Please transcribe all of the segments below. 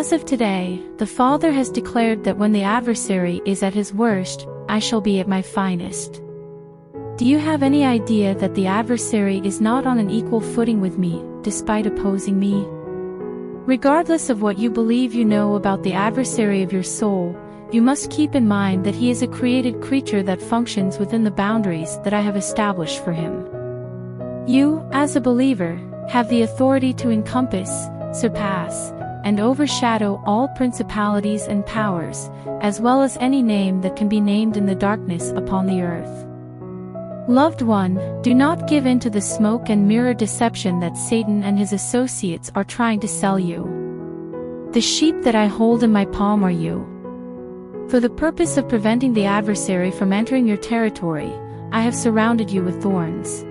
As of today, the Father has declared that when the adversary is at his worst, I shall be at my finest. Do you have any idea that the adversary is not on an equal footing with me, despite opposing me? Regardless of what you believe you know about the adversary of your soul, you must keep in mind that he is a created creature that functions within the boundaries that I have established for him. You, as a believer, have the authority to encompass, surpass, and overshadow all principalities and powers, as well as any name that can be named in the darkness upon the earth. Loved one, do not give in to the smoke and mirror deception that Satan and his associates are trying to sell you. The sheep that I hold in my palm are you. For the purpose of preventing the adversary from entering your territory, I have surrounded you with thorns.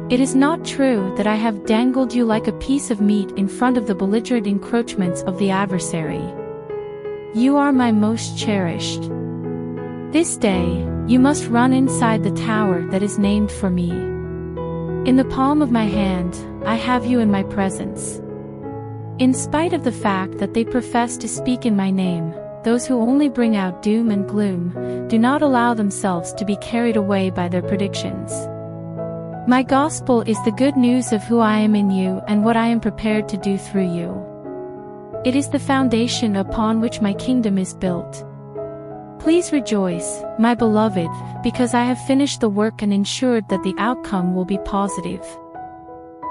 It is not true that I have dangled you like a piece of meat in front of the belligerent encroachments of the adversary. You are my most cherished. This day, you must run inside the tower that is named for me. In the palm of my hand, I have you in my presence. In spite of the fact that they profess to speak in my name, those who only bring out doom and gloom, do not allow themselves to be carried away by their predictions. My gospel is the good news of who I am in you and what I am prepared to do through you. It is the foundation upon which my kingdom is built. Please rejoice, my beloved, because I have finished the work and ensured that the outcome will be positive.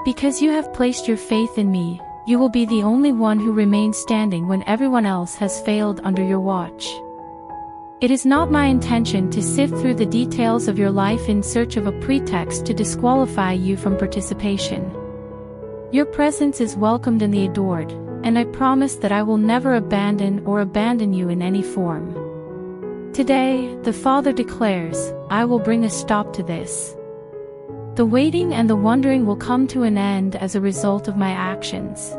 Because you have placed your faith in me, you will be the only one who remains standing when everyone else has failed under your watch. It is not my intention to sift through the details of your life in search of a pretext to disqualify you from participation. Your presence is welcomed and adored, and I promise that I will never abandon you in any form. Today, the Father declares, I will bring a stop to this. The waiting and the wondering will come to an end as a result of my actions.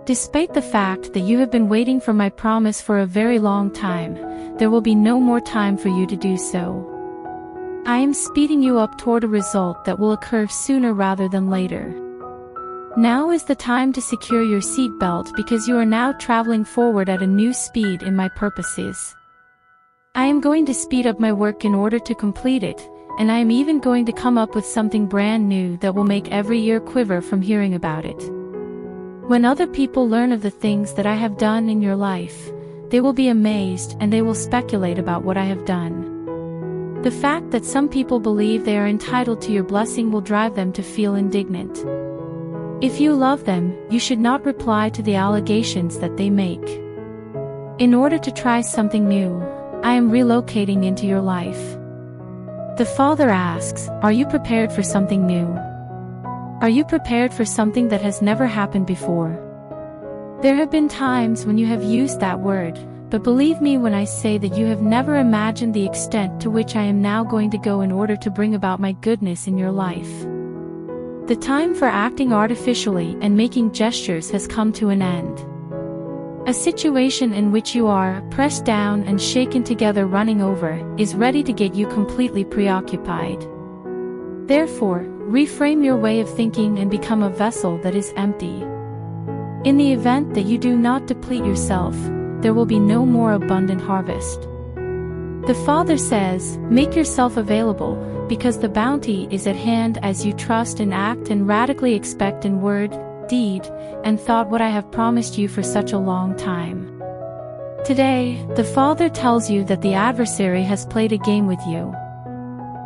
Despite the fact that you have been waiting for my promise for a very long time, there will be no more time for you to do so. I am speeding you up toward a result that will occur sooner rather than later. Now is the time to secure your seatbelt because you are now traveling forward at a new speed in my purposes. I am going to speed up my work in order to complete it, and I am even going to come up with something brand new that will make every ear quiver from hearing about it. When other people learn of the things that I have done in your life, they will be amazed and they will speculate about what I have done. The fact that some people believe they are entitled to your blessing will drive them to feel indignant. If you love them, you should not reply to the allegations that they make. In order to try something new, I am relocating into your life. The Father asks, are you prepared for something new? Are you prepared for something that has never happened before? There have been times when you have used that word, but believe me when I say that you have never imagined the extent to which I am now going to go in order to bring about my goodness in your life. The time for acting artificially and making gestures has come to an end. A situation in which you are pressed down and shaken together running over is ready to get you completely preoccupied. Therefore, reframe your way of thinking and become a vessel that is empty. In the event that you do not deplete yourself, there will be no more abundant harvest. The Father says, make yourself available, because the bounty is at hand as you trust and act and radically expect in word, deed, and thought what I have promised you for such a long time. Today, the Father tells you that the adversary has played a game with you.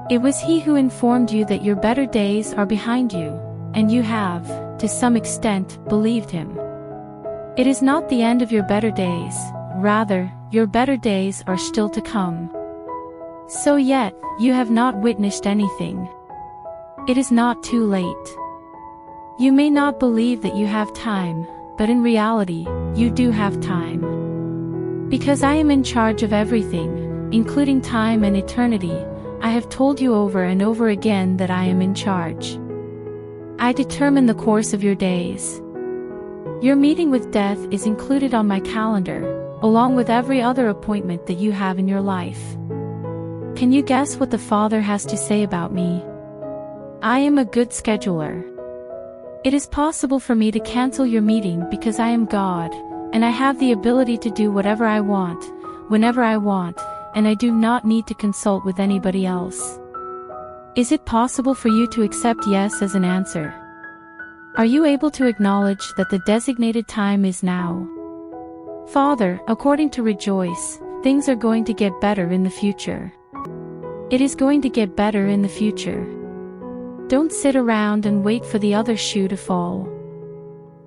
It was he who informed you that your better days are behind you, and you have, to some extent, believed him. It is not the end of your better days, rather, your better days are still to come. So yet, you have not witnessed anything. It is not too late. You may not believe that you have time, but in reality, you do have time. Because I am in charge of everything, including time and eternity, I have told you over and over again that I am in charge. I determine the course of your days. Your meeting with death is included on my calendar, along with every other appointment that you have in your life. Can you guess what the Father has to say about me? I am a good scheduler. It is possible for me to cancel your meeting because I am God, and I have the ability to do whatever I want, whenever I want, and I do not need to consult with anybody else. Is it possible for you to accept yes as an answer? Are you able to acknowledge that the designated time is now? Father, according to Rejoice, things are going to get better in the future. It is going to get better in the future. Don't sit around and wait for the other shoe to fall.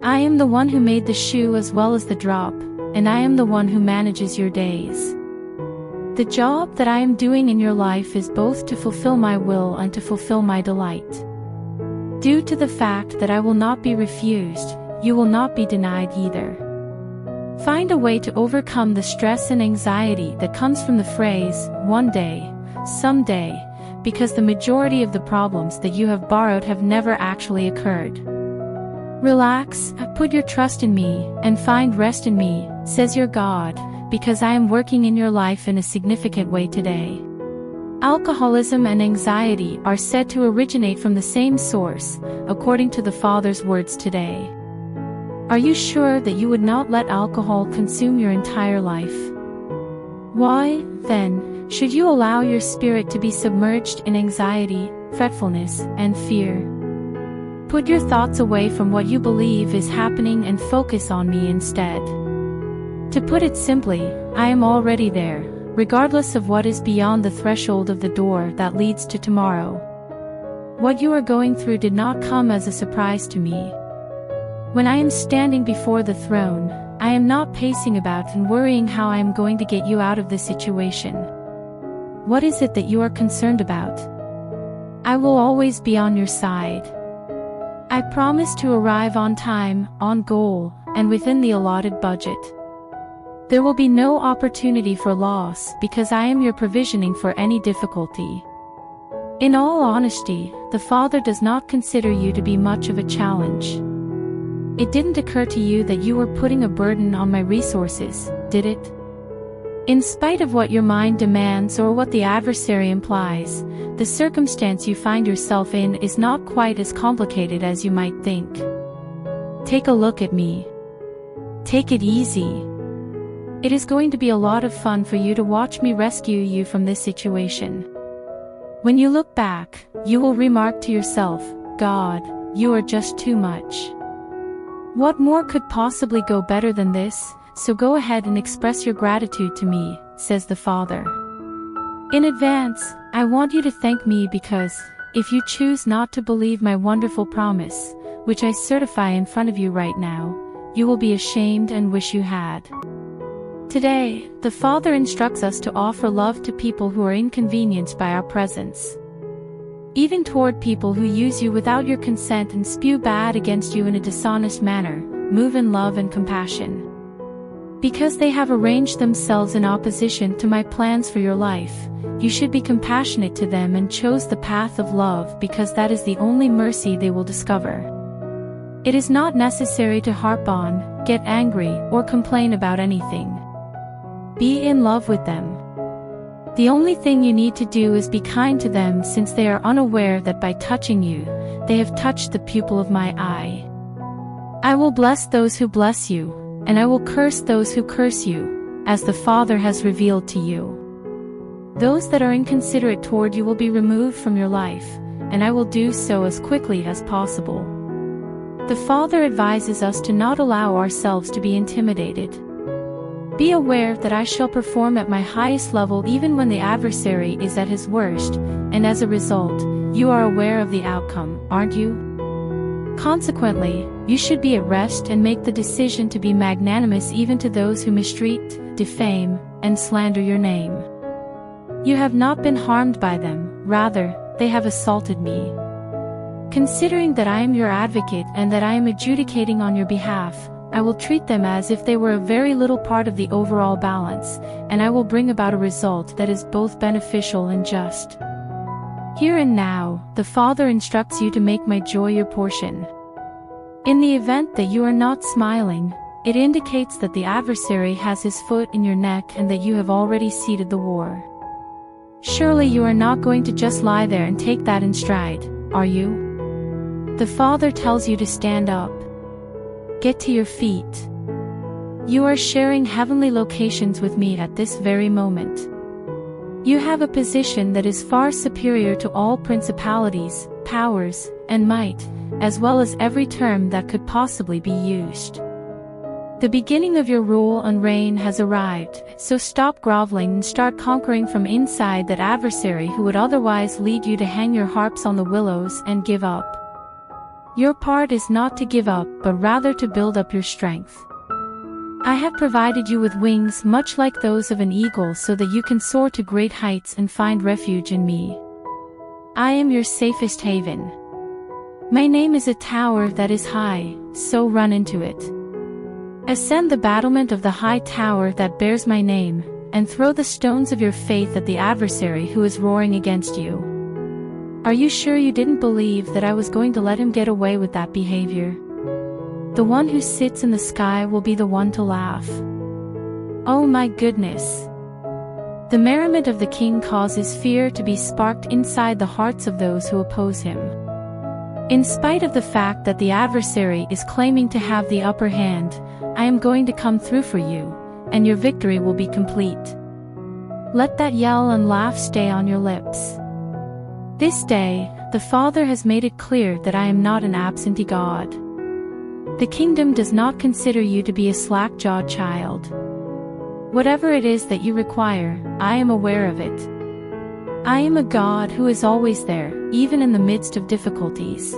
I am the one who made the shoe as well as the drop, and I am the one who manages your days. The job that I am doing in your life is both to fulfill my will and to fulfill my delight. Due to the fact that I will not be refused, you will not be denied either. Find a way to overcome the stress and anxiety that comes from the phrase, one day, someday, because the majority of the problems that you have borrowed have never actually occurred. Relax, put your trust in me, and find rest in me, says your God, because I am working in your life in a significant way today. Alcoholism and anxiety are said to originate from the same source, according to the Father's words today. Are you sure that you would not let alcohol consume your entire life? Why, then, should you allow your spirit to be submerged in anxiety, fretfulness, and fear? Put your thoughts away from what you believe is happening and focus on me instead. To put it simply, I am already there, regardless of what is beyond the threshold of the door that leads to tomorrow. What you are going through did not come as a surprise to me. When I am standing before the throne, I am not pacing about and worrying how I am going to get you out of this situation. What is it that you are concerned about? I will always be on your side. I promise to arrive on time, on goal, and within the allotted budget. There will be no opportunity for loss because I am your provisioning for any difficulty. In all honesty, the Father does not consider you to be much of a challenge. It didn't occur to you that you were putting a burden on my resources, did it? In spite of what your mind demands or what the adversary implies, the circumstance you find yourself in is not quite as complicated as you might think. Take a look at me. Take it easy. It is going to be a lot of fun for you to watch me rescue you from this situation. When you look back, you will remark to yourself, God, you are just too much. What more could possibly go better than this? So go ahead and express your gratitude to me, says the Father. In advance, I want you to thank me because, if you choose not to believe my wonderful promise, which I certify in front of you right now, you will be ashamed and wish you had. Today, the Father instructs us to offer love to people who are inconvenienced by our presence. Even toward people who use you without your consent and spew bad against you in a dishonest manner, move in love and compassion. Because they have arranged themselves in opposition to my plans for your life, you should be compassionate to them and chose the path of love because that is the only mercy they will discover. It is not necessary to harp on, get angry, or complain about anything. Be in love with them. The only thing you need to do is be kind to them since they are unaware that by touching you, they have touched the pupil of my eye. I will bless those who bless you, and I will curse those who curse you, as the Father has revealed to you. Those that are inconsiderate toward you will be removed from your life, and I will do so as quickly as possible. The Father advises us to not allow ourselves to be intimidated. Be aware that I shall perform at my highest level even when the adversary is at his worst, and as a result, you are aware of the outcome, aren't you? Consequently, you should be at rest and make the decision to be magnanimous even to those who mistreat, defame, and slander your name. You have not been harmed by them, rather, they have assaulted me. Considering that I am your advocate and that I am adjudicating on your behalf, I will treat them as if they were a very little part of the overall balance, and I will bring about a result that is both beneficial and just. Here and now, the Father instructs you to make my joy your portion. In the event that you are not smiling, it indicates that the adversary has his foot in your neck and that you have already seeded the war. Surely you are not going to just lie there and take that in stride, are you? The Father tells you to stand up. Get to your feet. You are sharing heavenly locations with me at this very moment. You have a position that is far superior to all principalities, powers, and might, as well as every term that could possibly be used. The beginning of your rule and reign has arrived, so stop groveling and start conquering from inside that adversary who would otherwise lead you to hang your harps on the willows and give up. Your part is not to give up, but rather to build up your strength. I have provided you with wings much like those of an eagle so that you can soar to great heights and find refuge in me. I am your safest haven. My name is a tower that is high, so run into it. Ascend the battlement of the high tower that bears my name, and throw the stones of your faith at the adversary who is roaring against you. Are you sure you didn't believe that I was going to let him get away with that behavior? The one who sits in the sky will be the one to laugh. Oh my goodness! The merriment of the king causes fear to be sparked inside the hearts of those who oppose him. In spite of the fact that the adversary is claiming to have the upper hand, I am going to come through for you, and your victory will be complete. Let that yell and laugh stay on your lips. This day, the Father has made it clear that I am not an absentee God. The kingdom does not consider you to be a slack-jawed child. Whatever it is that you require, I am aware of it. I am a God who is always there, even in the midst of difficulties.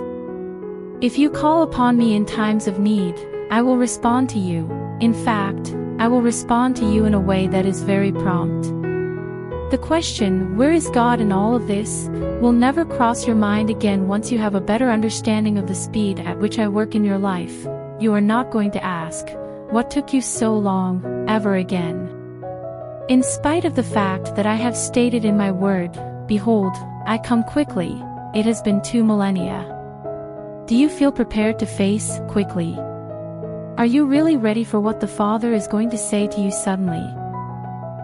If you call upon me in times of need, I will respond to you. In fact, I will respond to you in a way that is very prompt. The question, where is God in all of this, will never cross your mind again once you have a better understanding of the speed at which I work in your life. You are not going to ask, what took you so long, ever again. In spite of the fact that I have stated in my word, behold, I come quickly, it has been 2 millennia. Do you feel prepared to face quickly? Are you really ready for what the Father is going to say to you suddenly?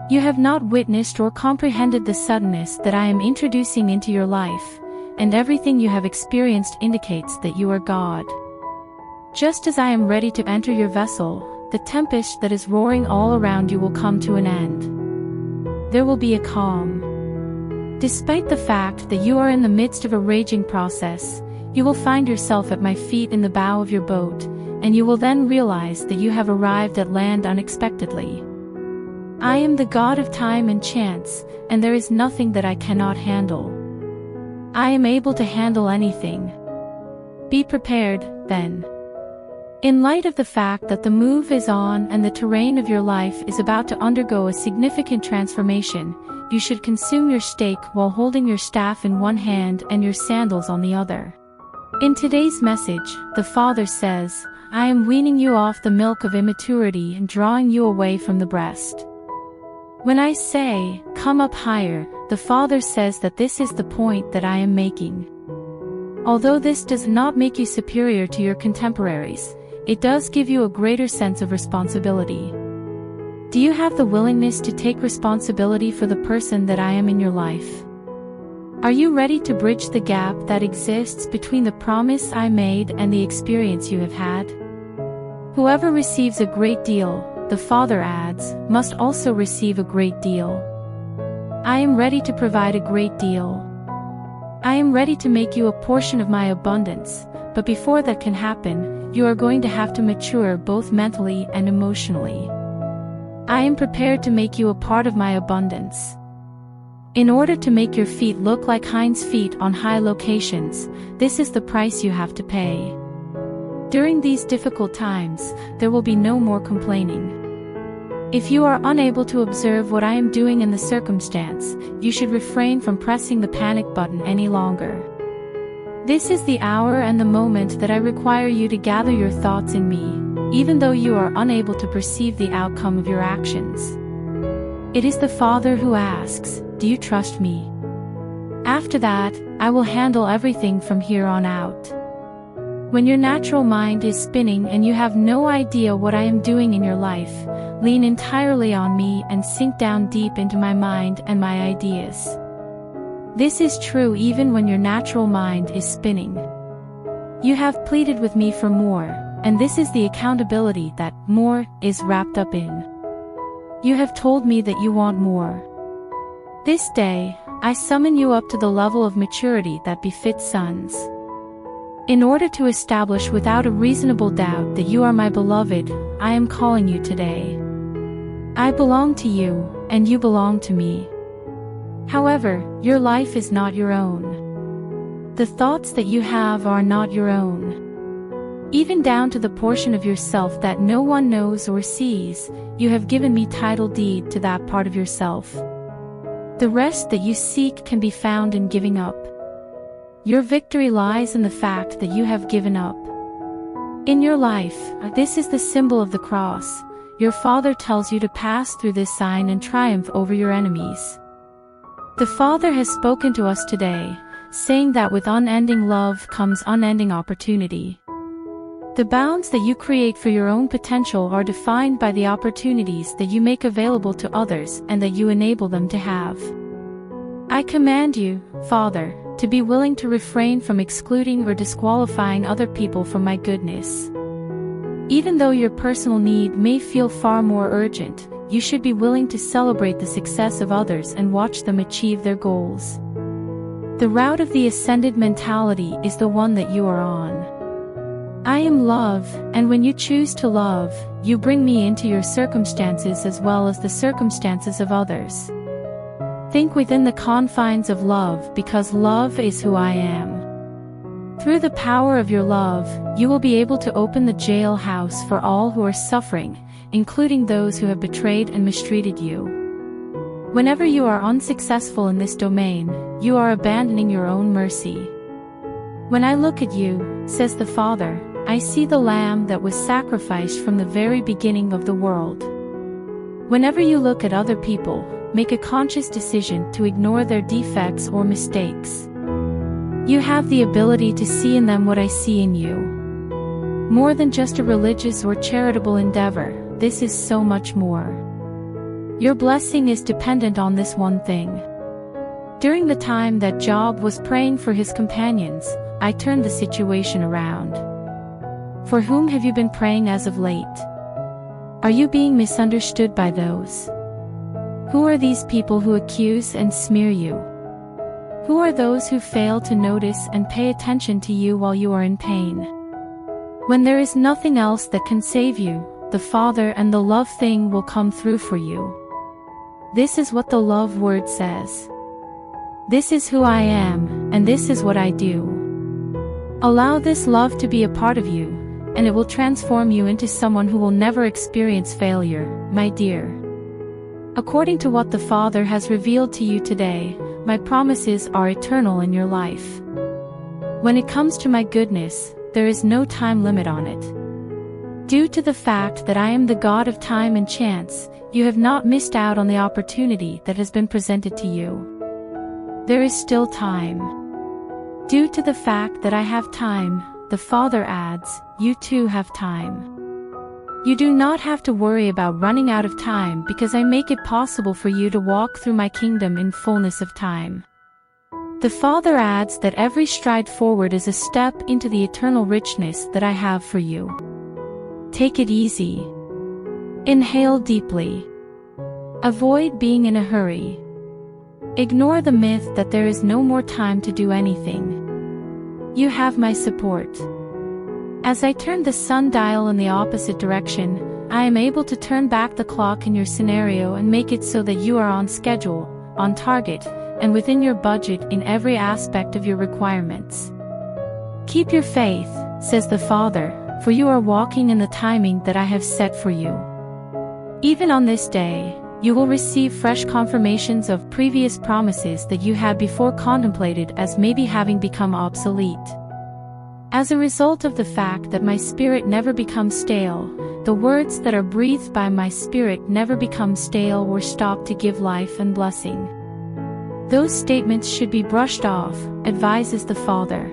You have not witnessed or comprehended the suddenness that I am introducing into your life, and everything you have experienced indicates that you are God. Just as I am ready to enter your vessel, the tempest that is roaring all around you will come to an end. There will be a calm. Despite the fact that you are in the midst of a raging process, you will find yourself at my feet in the bow of your boat, and you will then realize that you have arrived at land unexpectedly. I am the God of time and chance, and there is nothing that I cannot handle. I am able to handle anything. Be prepared, then. In light of the fact that the move is on and the terrain of your life is about to undergo a significant transformation, you should consume your steak while holding your staff in one hand and your sandals on the other. In today's message, the Father says, I am weaning you off the milk of immaturity and drawing you away from the breast. When I say, come up higher, the Father says that this is the point that I am making. Although this does not make you superior to your contemporaries, it does give you a greater sense of responsibility. Do you have the willingness to take responsibility for the person that I am in your life? Are you ready to bridge the gap that exists between the promise I made and the experience you have had? Whoever receives a great deal, the Father adds, must also receive a great deal. I am ready to provide a great deal. I am ready to make you a portion of my abundance, but before that can happen, you are going to have to mature both mentally and emotionally. I am prepared to make you a part of my abundance. In order to make your feet look like hinds' feet on high locations, this is the price you have to pay. During these difficult times, there will be no more complaining. If you are unable to observe what I am doing in the circumstance, you should refrain from pressing the panic button any longer. This is the hour and the moment that I require you to gather your thoughts in me, even though you are unable to perceive the outcome of your actions. It is the Father who asks, do you trust me? After that, I will handle everything from here on out. When your natural mind is spinning and you have no idea what I am doing in your life, lean entirely on me and sink down deep into my mind and my ideas. This is true even when your natural mind is spinning. You have pleaded with me for more, and this is the accountability that more is wrapped up in. You have told me that you want more. This day, I summon you up to the level of maturity that befits sons. In order to establish without a reasonable doubt that you are my beloved, I am calling you today. I belong to you, and you belong to me. However, your life is not your own. The thoughts that you have are not your own. Even down to the portion of yourself that no one knows or sees, you have given me title deed to that part of yourself. The rest that you seek can be found in giving up. Your victory lies in the fact that you have given up. In your life, this is the symbol of the cross. Your Father tells you to pass through this sign and triumph over your enemies. The Father has spoken to us today, saying that with unending love comes unending opportunity. The bounds that you create for your own potential are defined by the opportunities that you make available to others and that you enable them to have. I command you, Father, to be willing to refrain from excluding or disqualifying other people from my goodness. Even though your personal need may feel far more urgent, you should be willing to celebrate the success of others and watch them achieve their goals. The route of the ascended mentality is the one that you are on. I am love, and when you choose to love, you bring me into your circumstances as well as the circumstances of others. Think within the confines of love because love is who I am. Through the power of your love, you will be able to open the jailhouse for all who are suffering, including those who have betrayed and mistreated you. Whenever you are unsuccessful in this domain, you are abandoning your own mercy. When I look at you, says the Father, I see the Lamb that was sacrificed from the very beginning of the world. Whenever you look at other people, make a conscious decision to ignore their defects or mistakes. You have the ability to see in them what I see in you. More than just a religious or charitable endeavor, this is so much more. Your blessing is dependent on this one thing. During the time that Job was praying for his companions, I turned the situation around. For whom have you been praying as of late? Are you being misunderstood by those? Who are these people who accuse and smear you? Who are those who fail to notice and pay attention to you while you are in pain? When there is nothing else that can save you, the Father and the love thing will come through for you. This is what the love word says. This is who I am, and this is what I do. Allow this love to be a part of you, and it will transform you into someone who will never experience failure, my dear. According to what the Father has revealed to you today, my promises are eternal in your life. When it comes to my goodness, there is no time limit on it. Due to the fact that I am the God of time and chance, you have not missed out on the opportunity that has been presented to you. There is still time. Due to the fact that I have time, the Father adds, you too have time. You do not have to worry about running out of time because I make it possible for you to walk through my kingdom in fullness of time. The Father adds that every stride forward is a step into the eternal richness that I have for you. Take it easy. Inhale deeply. Avoid being in a hurry. Ignore the myth that there is no more time to do anything. You have my support. As I turn the sundial in the opposite direction, I am able to turn back the clock in your scenario and make it so that you are on schedule, on target, and within your budget in every aspect of your requirements. Keep your faith, says the Father, for you are walking in the timing that I have set for you. Even on this day, you will receive fresh confirmations of previous promises that you had before contemplated as maybe having become obsolete. As a result of the fact that my spirit never becomes stale, the words that are breathed by my spirit never become stale or stop to give life and blessing. Those statements should be brushed off, advises the Father.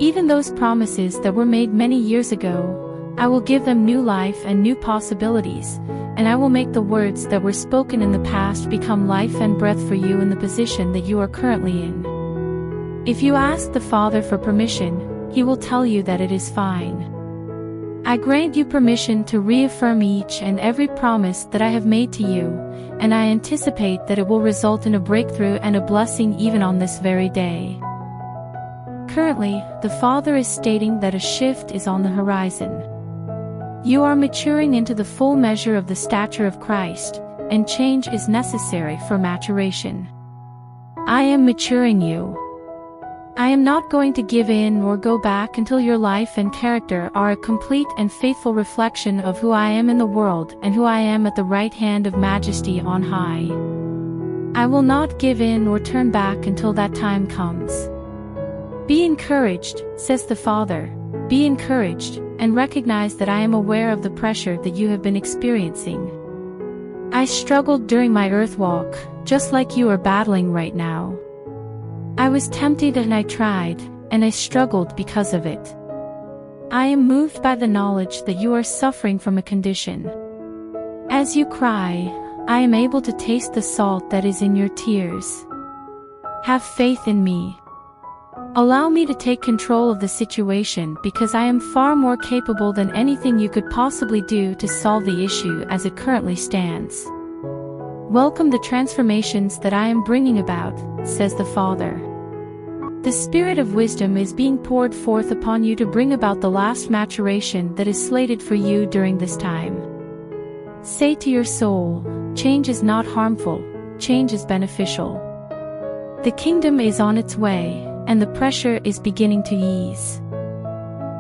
Even those promises that were made many years ago, I will give them new life and new possibilities, and I will make the words that were spoken in the past become life and breath for you in the position that you are currently in. If you ask the Father for permission, He will tell you that it is fine. I grant you permission to reaffirm each and every promise that I have made to you, and I anticipate that it will result in a breakthrough and a blessing even on this very day. Currently, the Father is stating that a shift is on the horizon. You are maturing into the full measure of the stature of Christ, and change is necessary for maturation. I am maturing you. I am not going to give in or go back until your life and character are a complete and faithful reflection of who I am in the world and who I am at the right hand of majesty on high. I will not give in or turn back until that time comes. Be encouraged, says the Father. Be encouraged, and recognize that I am aware of the pressure that you have been experiencing. I struggled during my earth walk, just like you are battling right now. I was tempted and I tried, and I struggled because of it. I am moved by the knowledge that you are suffering from a condition. As you cry, I am able to taste the salt that is in your tears. Have faith in me. Allow me to take control of the situation because I am far more capable than anything you could possibly do to solve the issue as it currently stands. Welcome the transformations that I am bringing about, says the Father. The Spirit of wisdom is being poured forth upon you to bring about the last maturation that is slated for you during this time. Say to your soul, change is not harmful, change is beneficial. The kingdom is on its way, and the pressure is beginning to ease.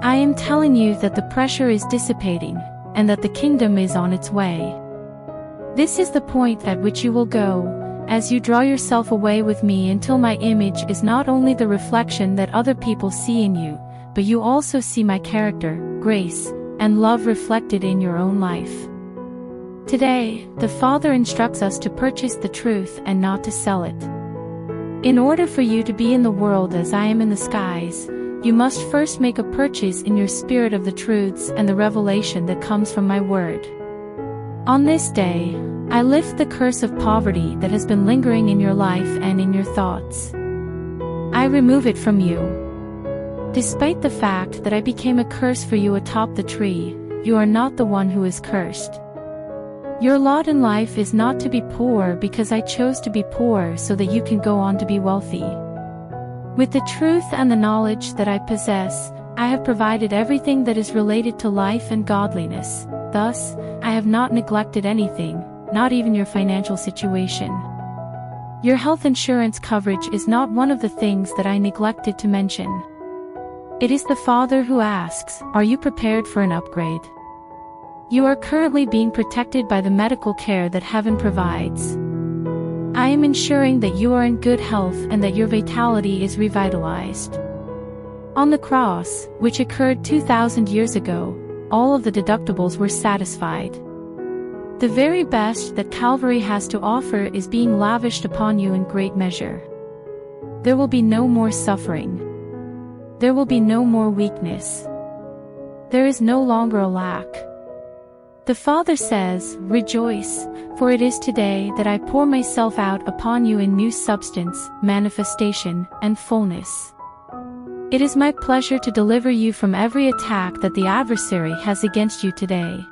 I am telling you that the pressure is dissipating, and that the kingdom is on its way. This is the point at which you will go, as you draw yourself away with me until my image is not only the reflection that other people see in you, but you also see my character, grace, and love reflected in your own life. Today, the Father instructs us to purchase the truth and not to sell it. In order for you to be in the world as I am in the skies, you must first make a purchase in your spirit of the truths and the revelation that comes from my word. On this day, I lift the curse of poverty that has been lingering in your life and in your thoughts. I remove it from you. Despite the fact that I became a curse for you atop the tree, you are not the one who is cursed. Your lot in life is not to be poor because I chose to be poor so that you can go on to be wealthy. With the truth and the knowledge that I possess, I have provided everything that is related to life and godliness. Thus, I have not neglected anything, not even your financial situation. Your health insurance coverage is not one of the things that I neglected to mention. It is the Father who asks, are you prepared for an upgrade? You are currently being protected by the medical care that heaven provides. I am ensuring that you are in good health and that your vitality is revitalized. On the cross, which occurred 2,000 years ago, all of the deductibles were satisfied. The very best that Calvary has to offer is being lavished upon you in great measure. There will be no more suffering. There will be no more weakness. There is no longer a lack. The Father says, rejoice, for it is today that I pour myself out upon you in new substance, manifestation, and fullness. It is my pleasure to deliver you from every attack that the adversary has against you today.